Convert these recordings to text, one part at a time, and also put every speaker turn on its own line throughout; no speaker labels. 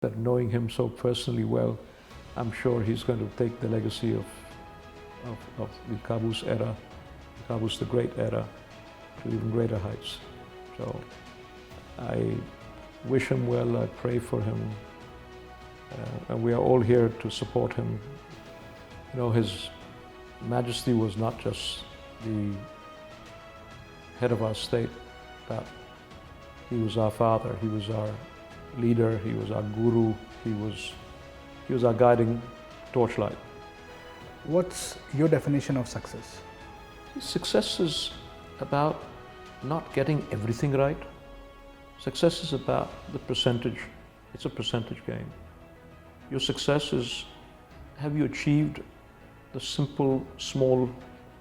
That knowing him so personally well, I'm sure he's going to take the legacy of the Qaboos era, the Qaboos the Great era, to even greater heights. So I wish him well, I pray for him, and we are all here to support him. You know, His Majesty was not just the head of our state, but he was our father, he was our leader, he was our guru, he was our guiding torchlight.
What's your definition of success?
Success is about not getting everything right. Success is about the percentage. It's a percentage game. Your success is, have you achieved the simple, small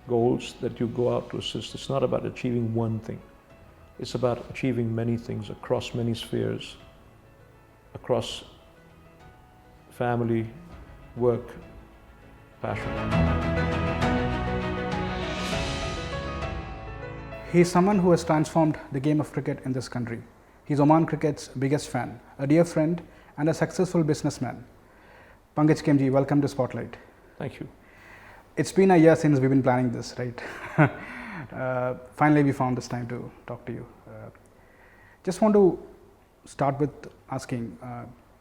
goals that you go out to assist? It's not about achieving one thing. It's about achieving many things across many spheres, across family, work, passion.
He is someone who has transformed the game of cricket in this country. He's Oman cricket's biggest fan, a dear friend and a successful businessman. Pankaj Khimji, welcome to Spotlight.
Thank you.
It's been a year since we've been planning this, right? Finally we found this time to talk to you. Just want to start with asking,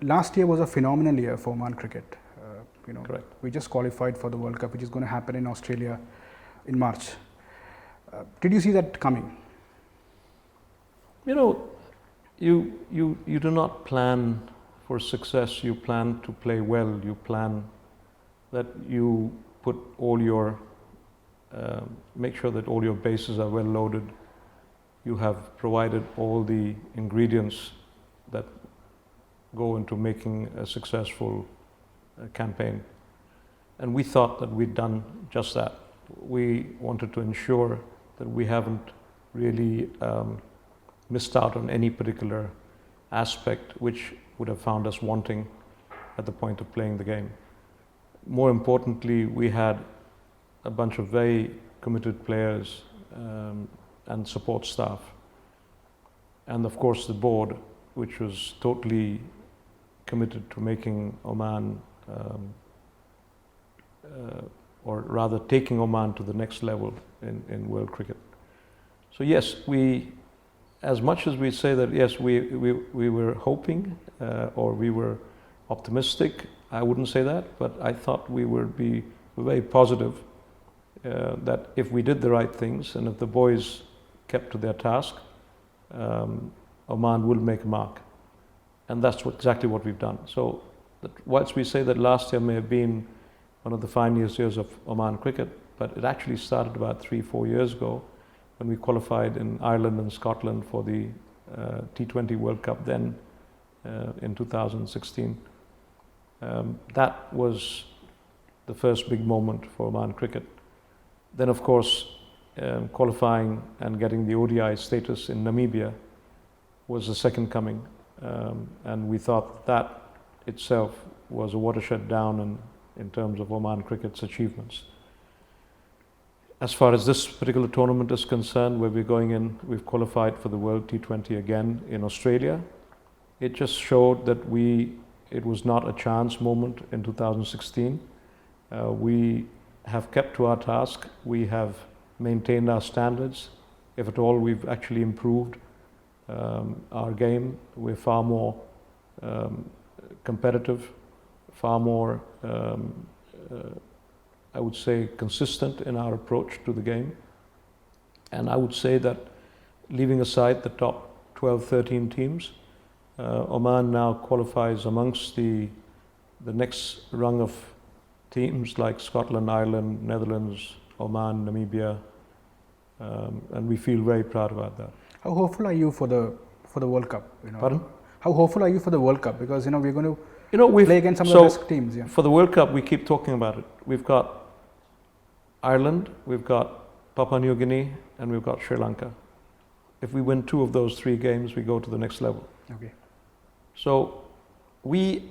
last year was a phenomenal year for Oman cricket.
Correct.
We just qualified for the World Cup, which is going to happen in Australia in March. Did you see that coming?
You know, you do not plan for success, you plan to play well, you plan that you put all your, make sure that all your bases are well loaded. You have provided all the ingredients that go into making a successful campaign. And we thought that we'd done just that. We wanted to ensure that we haven't really missed out on any particular aspect which would have found us wanting at the point of playing the game. More importantly, we had a bunch of very committed players and support staff. And of course the board, which was totally committed to making Oman, or rather taking Oman to the next level in world cricket. So yes, as much as we say that yes, we were hoping or we were optimistic, I wouldn't say that, but I thought we would be very positive that if we did the right things and if the boys kept to their task, Oman will make a mark. And that's exactly what we've done. So whilst we say that last year may have been one of the finest years of Oman cricket, but it actually started about 3-4 years ago when we qualified in Ireland and Scotland for the T20 World Cup then in 2016. That was the first big moment for Oman cricket. Then of course qualifying and getting the ODI status in Namibia was the second coming, and we thought that itself was a watershed down in terms of Oman cricket's achievements. As far as this particular tournament is concerned, where we're going in, we've qualified for the World T20 again in Australia. It just showed that it was not a chance moment in 2016. We have kept to our task. We have maintained our standards. If at all, we've actually improved our game. We're far more competitive, far more, I would say, consistent in our approach to the game. And I would say that leaving aside the top 12, 13 teams, Oman now qualifies amongst the next rung of teams like Scotland, Ireland, Netherlands, Oman, Namibia, and we feel very proud about that.
How hopeful are you for the World Cup?
Pardon?
How hopeful are you for the World Cup? Because we're going to play against some of the best teams. Yeah.
For the World Cup, we keep talking about it. We've got Ireland, we've got Papua New Guinea, and we've got Sri Lanka. If we win 2 of those 3 games, we go to the next level.
Okay.
So we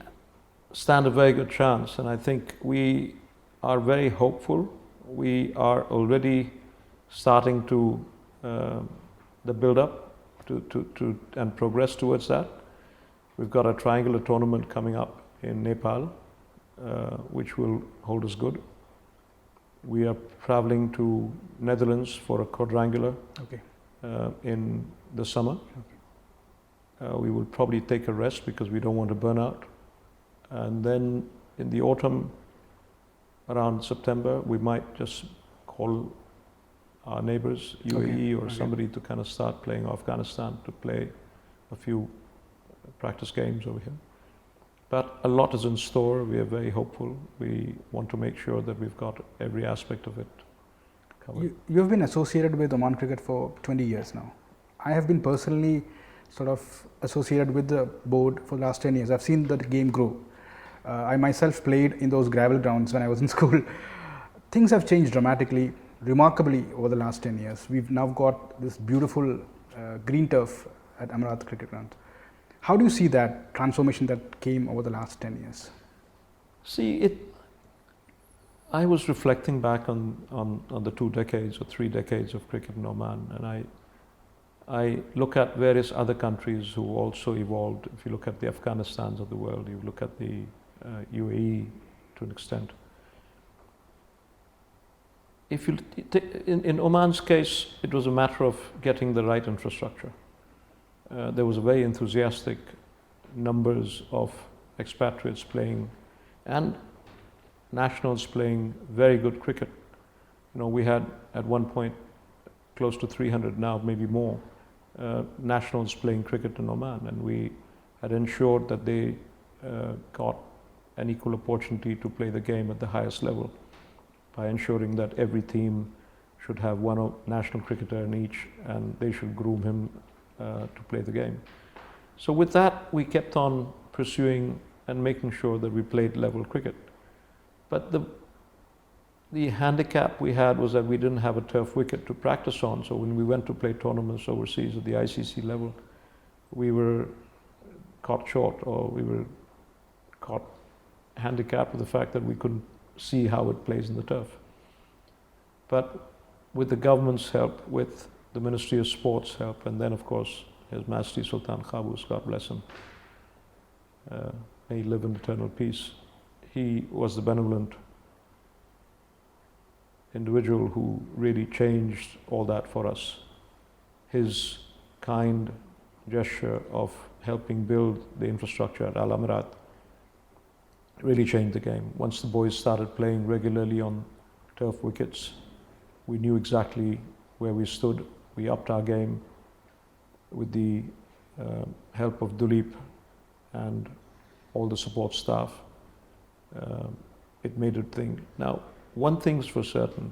stand a very good chance, and I think we are very hopeful. We are already starting to the build-up and progress towards that. We've got a triangular tournament coming up in Nepal, which will hold us good. We are traveling to Netherlands for a quadrangular in the summer. We will probably take a rest because we don't want to burn out. And then in the autumn, around September, we might just call our neighbors, UAE or somebody, to kind of start playing Afghanistan, to play a few practice games over here. But a lot is in store. We are very hopeful. We want to make sure that we've got every aspect of it covered.
You've been associated with Oman cricket for 20 years now. I have been personally sort of associated with the board for the last 10 years. I've seen the game grow. I myself played in those gravel grounds when I was in school. Things have changed dramatically, remarkably over the last 10 years. We've now got this beautiful green turf at Amarath Cricket Ground. How do you see that transformation that came over the last 10 years?
See, I was reflecting back on the 2 decades or 3 decades of cricket in Oman, and I look at various other countries who also evolved. If you look at the Afghanistans of the world, you look at the UAE to an extent. If you in Oman's case, it was a matter of getting the right infrastructure. There was a very enthusiastic numbers of expatriates playing and nationals playing very good cricket. You know, we had at one point close to 300, now maybe more, nationals playing cricket in Oman, and we had ensured that they got an equal opportunity to play the game at the highest level by ensuring that every team should have one national cricketer in each, and they should groom him to play the game. So with that, we kept on pursuing and making sure that we played level cricket. But the handicap we had was that we didn't have a turf wicket to practice on. So when we went to play tournaments overseas at the ICC level, we were caught short, or we were caught handicapped with the fact that we couldn't see how it plays in the turf. But with the government's help, with the Ministry of Sport's help, and then of course His Majesty Sultan Qaboos, God bless him, may he live in eternal peace. He was the benevolent individual who really changed all that for us. His kind gesture of helping build the infrastructure at Al Amarat really changed the game. Once the boys started playing regularly on turf wickets, we knew exactly where we stood. We upped our game with the help of Duleep and all the support staff. It made a thing. Now, one thing's for certain,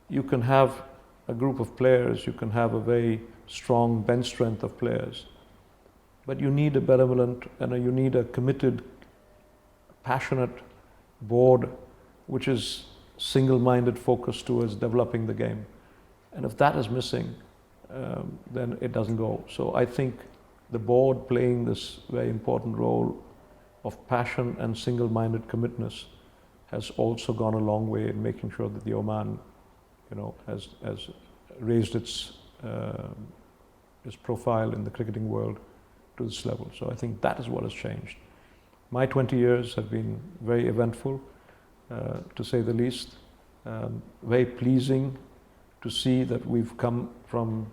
you can have a group of players, you can have a very strong bench strength of players, but you need a benevolent and you need a committed, passionate board which is single-minded focus towards developing the game. And if that is missing, then it doesn't go. So I think the board playing this very important role of passion and single-minded commitment has also gone a long way in making sure that the Oman, you know, has raised its profile in the cricketing world to this level. So I think that is what has changed. My 20 years have been very eventful, to say the least. Very pleasing to see that we've come from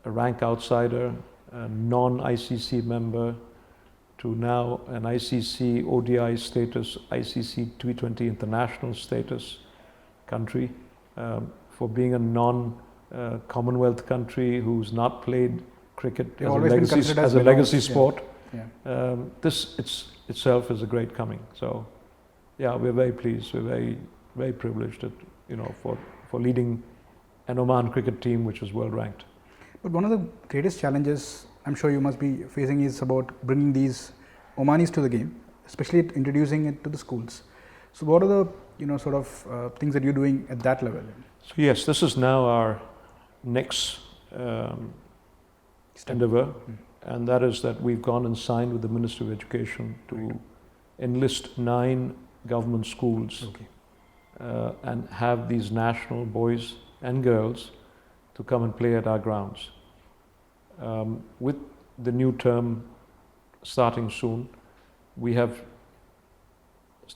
a rank outsider, a non-ICC member, to now an ICC ODI status, ICC T20 international status country, for being a non-Commonwealth country who's not played cricket as a legacy sport. Yeah. This itself is a great coming. So, yeah, we're very pleased. We're very, very privileged, you know, for leading an Oman cricket team which is world ranked.
But one of the greatest challenges I'm sure you must be facing is about bringing these Omanis to the game, especially introducing it to the schools. So what are the, you know, sort of things that you're doing at that level?
So yes, this is now our next endeavor, and that is that we've gone and signed with the Ministry of Education to enlist 9 government schools and have these national boys and girls to come and play at our grounds. With the new term starting soon. We have,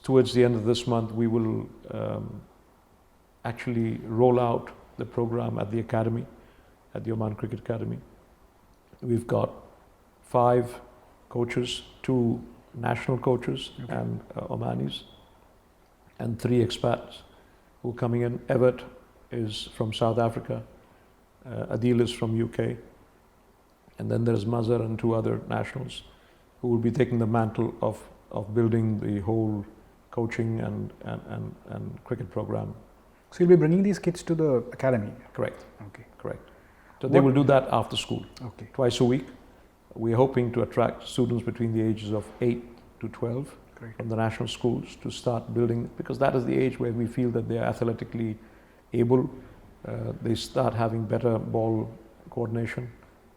towards the end of this month, we will actually roll out the program at the academy, at the Oman Cricket Academy. We've got 5 coaches, 2 national coaches and Omanis, and 3 expats who are coming in. Everett is from South Africa, Adil is from UK, and then there's Mazhar and 2 other nationals who will be taking the mantle of building the whole coaching and cricket program.
So you'll be bringing these kids to the academy?
Correct.
Okay.
Correct. So they will do that after school,
okay,
twice a week. We're hoping to attract students between the ages of 8 to 12
great.
from the national schools to start building, because that is the age where we feel that they are athletically able. They start having better ball coordination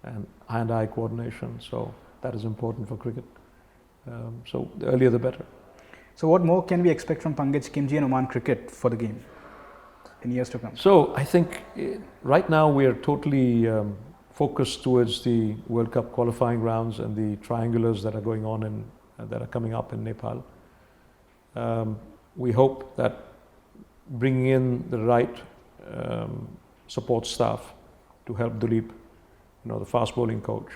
and hand-eye coordination. So that is important for cricket. So the earlier the better.
So what more can we expect from Pankaj Khimji and Oman cricket for the game in years to come?
So I think right now we are totally focused towards the World Cup qualifying rounds and the triangulars that are going on that are coming up in Nepal. We hope that bringing in the right support staff to help Duleep, the fast bowling coach,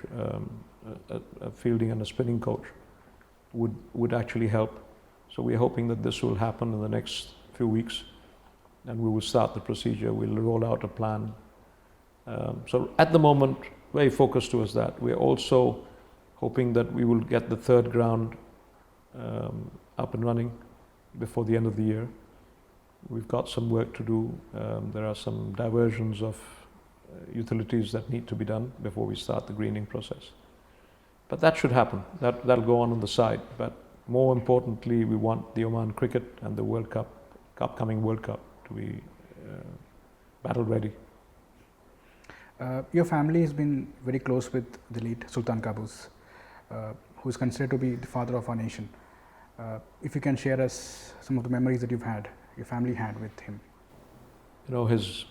a fielding and a spinning coach, would actually help. So we're hoping that this will happen in the next few weeks, and we will start the procedure. We'll roll out a plan. So at the moment, very focused towards that. We're also hoping that we will get the 3rd ground up and running before the end of the year. We've got some work to do. There are some diversions of utilities that need to be done before we start the greening process. But that should happen. That'll go on the side. But more importantly, we want the Oman cricket and the World Cup, upcoming World Cup, to be battle ready.
Your family has been very close with the late Sultan Qaboos, who is considered to be the father of our nation. If you can share us some of the memories that your family had with him.
His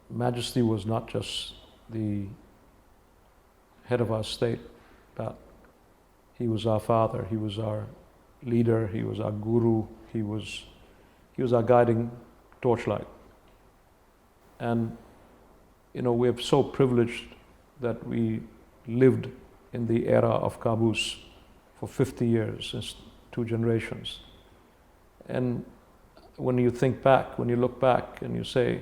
Majesty was not just the head of our state, but he was our father, he was our leader, he was our guru, he was our guiding torchlight. And we're so privileged that we lived in the era of Qaboos for 50 years, since 2 generations. And when you think back, when you look back and you say,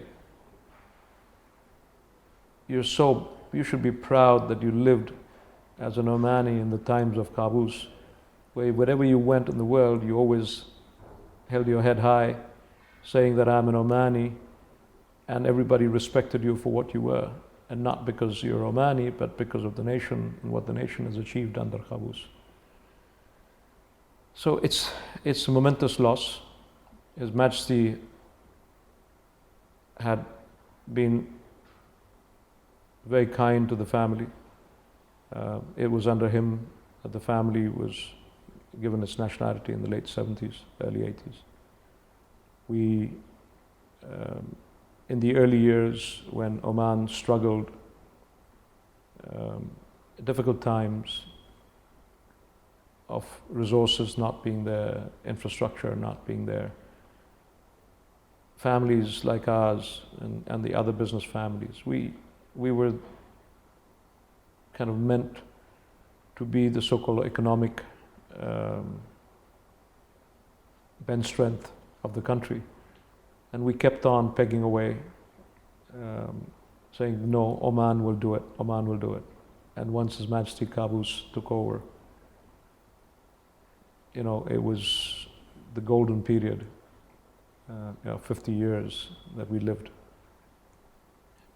you should be proud that you lived as an Omani in the times of Qaboos, where wherever you went in the world, you always held your head high, saying that I'm an Omani, and everybody respected you for what you were, and not because you're Omani, but because of the nation and what the nation has achieved under Qaboos. So it's a momentous loss. His Majesty had been very kind to the family. It was under him that the family was given its nationality in the late 70s, early 80s. We, in the early years when Oman struggled, difficult times of resources not being there, infrastructure not being there, families like ours and the other business families, we were kind of meant to be the so-called economic bench strength of the country. And we kept on pegging away, saying, no, Oman will do it, Oman will do it. And once His Majesty Qaboos took over, it was the golden period, 50 years that we lived.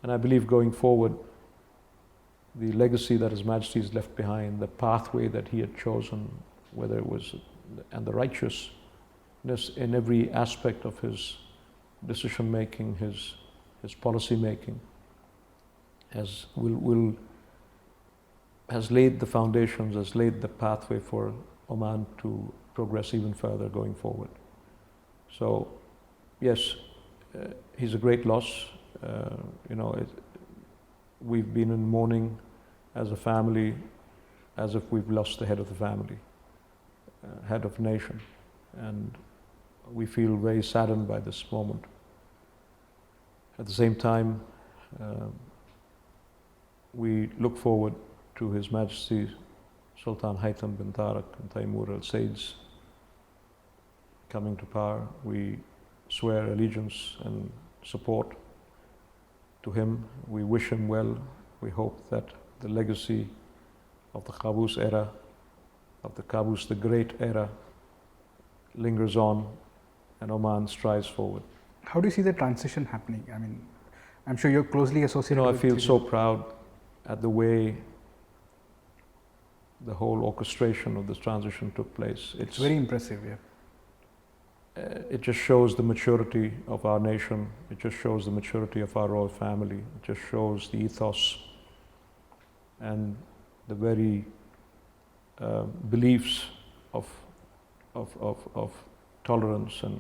And I believe going forward, the legacy that His Majesty has left behind, the pathway that he had chosen, whether it was, and the righteousness in every aspect of his decision making, his policy making, has laid the foundations, has laid the pathway for Oman to progress even further going forward. So, yes, he's a great loss. We've been in mourning as a family as if we've lost the head of the family, head of nation. And we feel very saddened by this moment. At the same time, we look forward to His Majesty Sultan Haitham bin Tariq and Taimur al-Said's coming to power. We swear allegiance and support to him. We wish him well. We hope that the legacy of the Qaboos era, of the Qaboos the Great era, lingers on and Oman strives forward.
How do you see the transition happening? I mean, I'm sure you're closely associated
I
with
feel so proud at the way the whole orchestration of this transition took place.
It's very impressive, yeah.
It just shows the maturity of our nation. It just shows the maturity of our royal family. It just shows the ethos and the very beliefs of tolerance and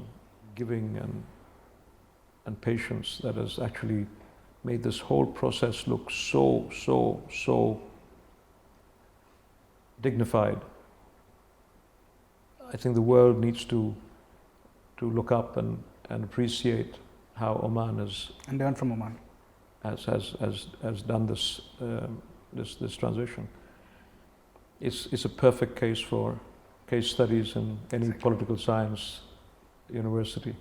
giving and patience that has actually made this whole process look so dignified. I think the world needs to look up and appreciate how Oman has
and learn from Oman
has done this this transition. It's a perfect case for case studies in any political science university,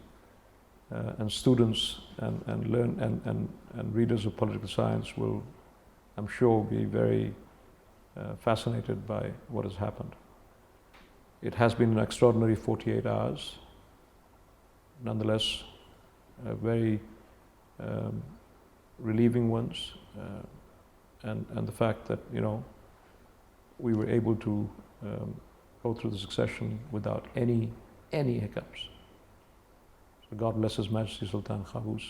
and students and readers of political science will, I'm sure, be very fascinated by what has happened. It has been an extraordinary 48 hours. Nonetheless, very relieving ones, and the fact that we were able to go through the succession without any hiccups. So God bless His Majesty Sultan Qaboos.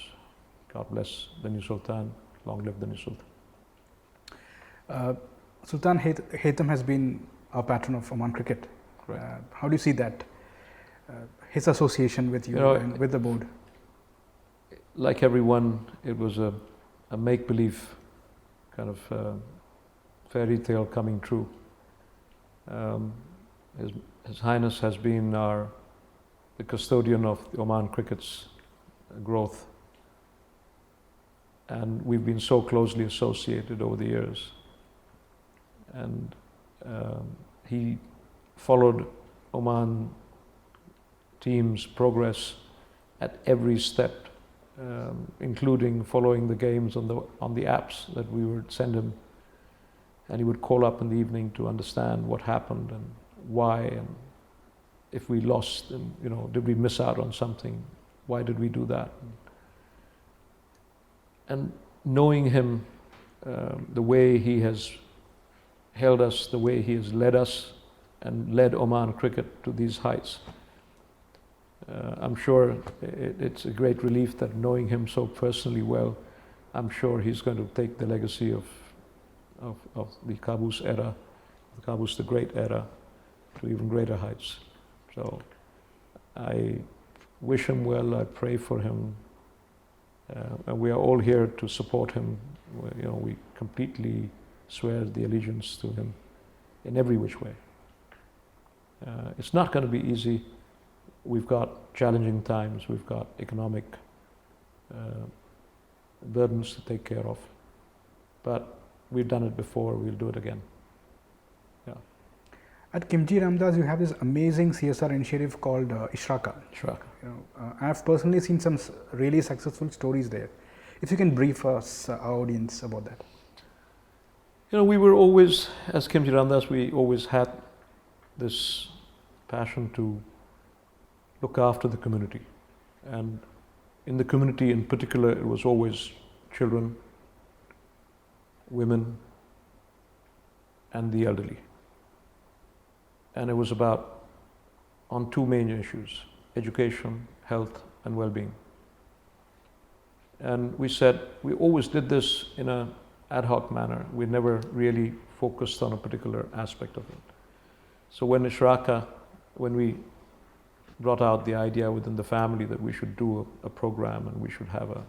God bless the new Sultan. Long live the new Sultan.
Sultan Haitham has been our patron of Oman cricket. How do you see that? His association with you and with the board?
Like everyone, it was a make-believe kind of fairy tale coming true. His Highness has been the custodian of the Oman cricket's growth, and we've been so closely associated over the years. And he followed Oman team's progress at every step, including following the games on the apps that we would send him, and he would call up in the evening to understand what happened and why, and if we lost, and did we miss out on something? Why did we do that? And knowing him, the way he has held us, the way he has led us and led Oman cricket to these heights, I'm sure it's a great relief that knowing him so personally well, I'm sure he's going to take the legacy of the Qaboos era, the Qaboos the Great era, to even greater heights. So I wish him well, I pray for him, and we are all here to support him. We completely swear the allegiance to him in every which way. It's not going to be easy. We've got challenging times, we've got economic burdens to take care of, but we've done it before, we'll do it again. Yeah.
At Khimji Ramdas, you have this amazing CSR initiative called Ishraka. I have personally seen some really successful stories there. If you can brief us, our audience, about that.
We were always, as Khimji Ramdas, we always had this passion to look after the community. And in the community in particular, it was always children, women, and the elderly. And it was on two main issues: education, health, and well-being. And we said we always did this in an ad hoc manner. We never really focused on a particular aspect of it. So when we brought out the idea within the family that we should do a program and we should have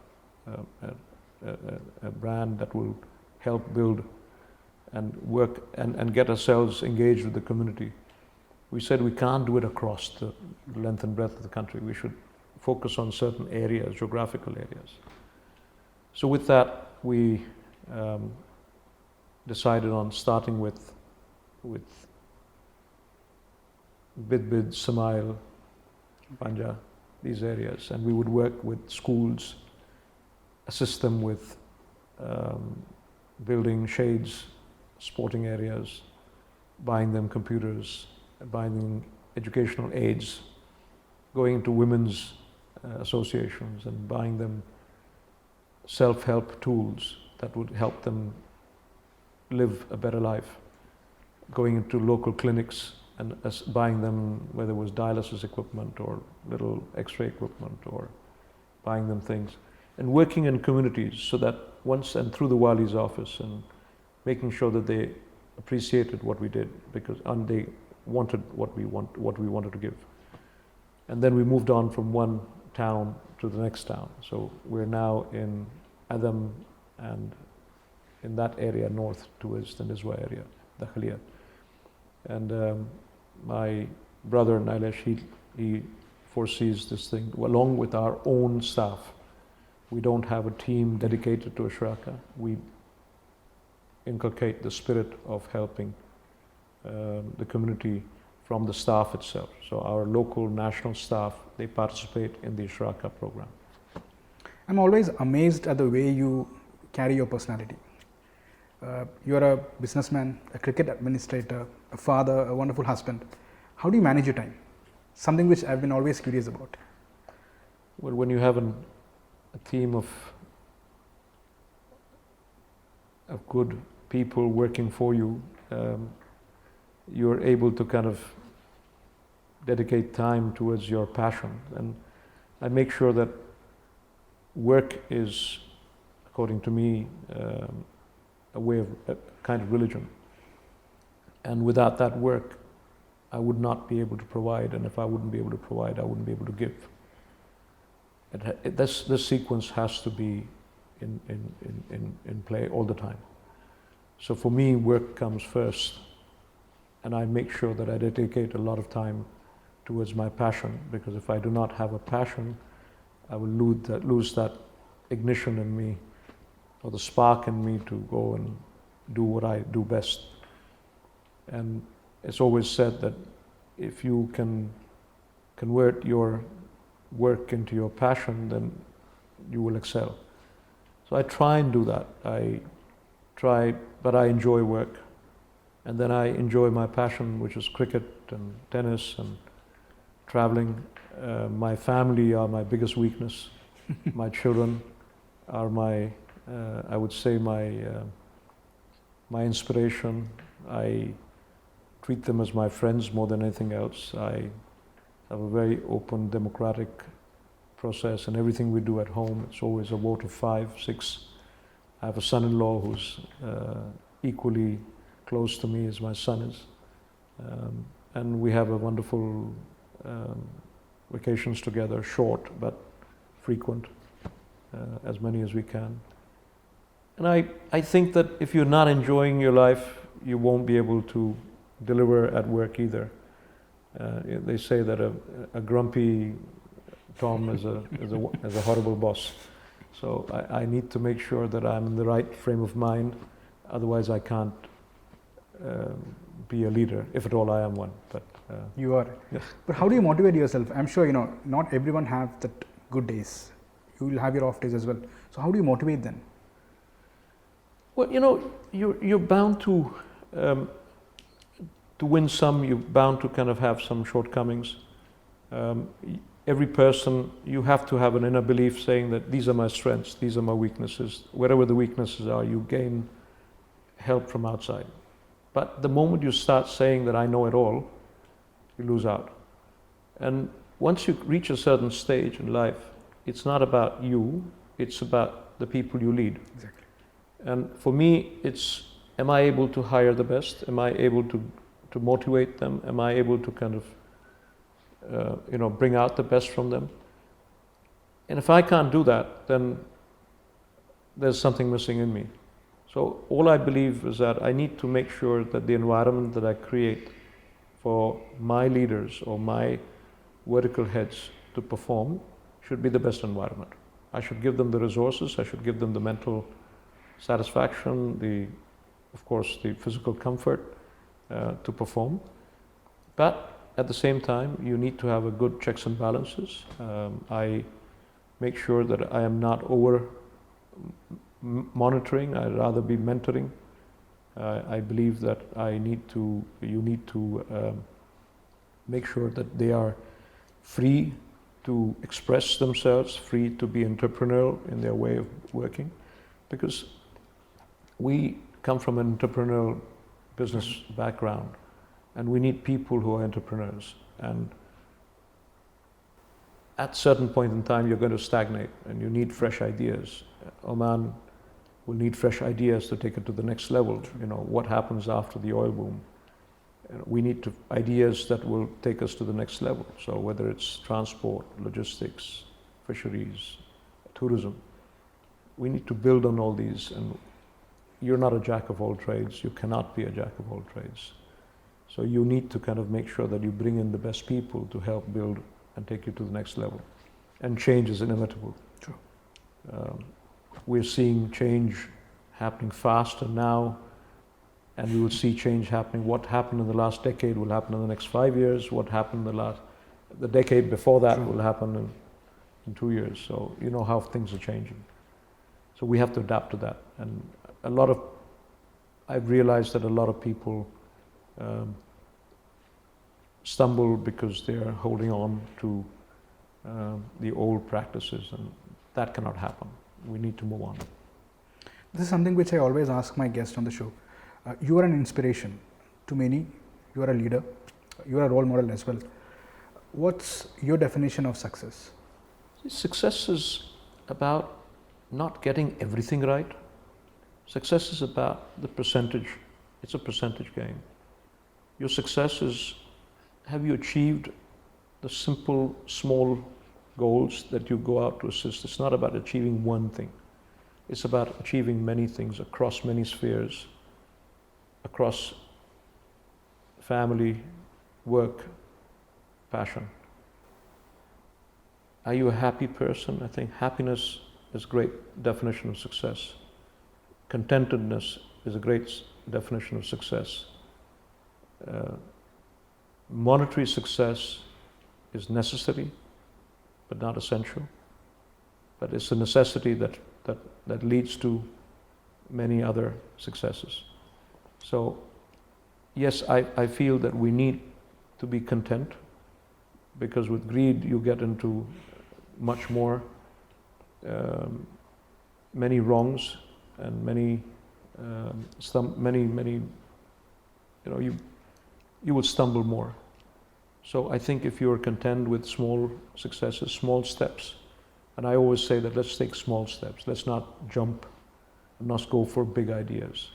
a brand that will help build and work and get ourselves engaged with the community. We said we can't do it across the length and breadth of the country. We should focus on certain areas, geographical areas. So with that, we decided on starting with Bidbid, Samail, Panja, these areas, and we would work with schools, assist them with building shades, sporting areas, buying them computers, buying them educational aids, going into women's associations and buying them self-help tools that would help them live a better life, going into local clinics and buying them, whether it was dialysis equipment or little x-ray equipment, or buying them things, and working in communities so that once, and through the Wali's office, and making sure that they appreciated what we did, because and they wanted what we wanted to give. And then we moved on from one town to the next town. So we're now in Adam and in that area north towards the Nizwa area, the Khaliyat. And my brother Nilesh, he foresees this thing along with our own staff. We don't have a team dedicated to Ashraka. We inculcate the spirit of helping the community from the staff itself. So our local national staff, they participate in the Ashraka program.
I'm always amazed at the way you carry your personality. You're a businessman, a cricket administrator, a father, a wonderful husband. How do you manage your time? Something which I've been always curious about.
Well, when you have a team of good people working for you, you're able to kind of dedicate time towards your passion. And I make sure that work is, according to me, a way of a kind of religion. And without that work, I would not be able to provide. And if I wouldn't be able to provide, I wouldn't be able to give. This sequence has to be in play all the time. So for me, work comes first, and I make sure that I dedicate a lot of time towards my passion, because if I do not have a passion, I will lose that ignition in me, or the spark in me to go and do what I do best. And it's always said that if you can convert your work into your passion, then you will excel. So I try and do that. But I enjoy work. And then I enjoy my passion, which is cricket and tennis and traveling. My family are my biggest weakness. My children are my, I would say, my inspiration. I treat them as my friends more than anything else. I have a very open, democratic process, and everything we do at home, it's always a vote of 5, 6. I have a son-in-law who's equally close to me as my son is. And we have a wonderful vacations together, short but frequent, as many as we can. And I think that if you're not enjoying your life, you won't be able to deliver at work either. They say that a grumpy Tom is a horrible boss. So I need to make sure that I'm in the right frame of mind. Otherwise, I can't be a leader, if at all I am one. But
you are.
Yeah.
But how do you motivate yourself? I'm sure not everyone have that good days. You will have your off days as well. So how do you motivate them?
Well, you're bound to win some. You're bound to kind of have some shortcomings. Every person, you have to have an inner belief saying that these are my strengths, these are my weaknesses. Wherever the weaknesses are, you gain help from outside. But the moment you start saying that I know it all, you lose out. And once you reach a certain stage in life, it's not about you, it's about the people you lead.
Exactly.
And for me, it's, am I able to hire the best? Am I able to motivate them? Am I able to kind of bring out the best from them? And if I can't do that, then there's something missing in me. So all I believe is that I need to make sure that the environment that I create for my leaders or my vertical heads to perform should be the best environment. I should give them the resources, I should give them the mental satisfaction, of course, the physical comfort to perform. But at the same time, you need to have a good checks and balances. I make sure that I am not over monitoring. I'd rather be mentoring. I believe that you need to make sure that they are free to express themselves, free to be entrepreneurial in their way of working, because we come from an entrepreneurial business background, and we need people who are entrepreneurs. And at a certain point in time, you're going to stagnate, and you need fresh ideas. Oman will need fresh ideas to take it to the next level. You know, what happens after the oil boom? We need ideas that will take us to the next level. So whether it's transport, logistics, fisheries, tourism, we need to build on all these. And you're not a jack of all trades. You cannot be a jack of all trades. So you need to kind of make sure that you bring in the best people to help build and take you to the next level. And change is inevitable.
True.
We're seeing change happening faster now, and we will see change happening. What happened in the last decade will happen in the next 5 years. What happened the decade before that will happen in 2 years. So you know how things are changing. So we have to adapt to that. And I've realized that a lot of people stumble because they're holding on to the old practices, and that cannot happen. We need to move on.
This is something which I always ask my guests on the show. You are an inspiration to many. You are a leader. You are a role model as well. What's your definition of success?
Success is about not getting everything right. Success is about the percentage. It's a percentage game. Your success is, have you achieved the simple, small goals that you go out to assist? It's not about achieving one thing. It's about achieving many things across many spheres, across family, work, passion. Are you a happy person? I think happiness is a great definition of success. Contentedness is a great definition of success. Monetary success is necessary, but not essential. But it's a necessity that leads to many other successes. So, yes, I feel that we need to be content, because with greed you get into much more, many wrongs and many, you will stumble more. So I think if you're content with small successes, small steps, and I always say that let's take small steps. Let's not jump and not go for big ideas.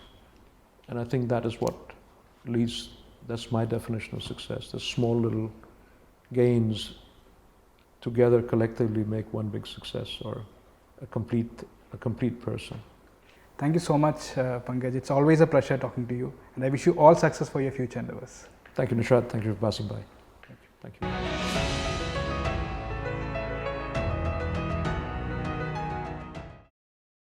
And I think that is what leads, that's my definition of success. The small little gains together collectively make one big success, or a complete person.
Thank you so much, Pankaj. It's always a pleasure talking to you, and I wish you all success for your future endeavors.
Thank you, Nishad. Thank you for passing by. Thank you.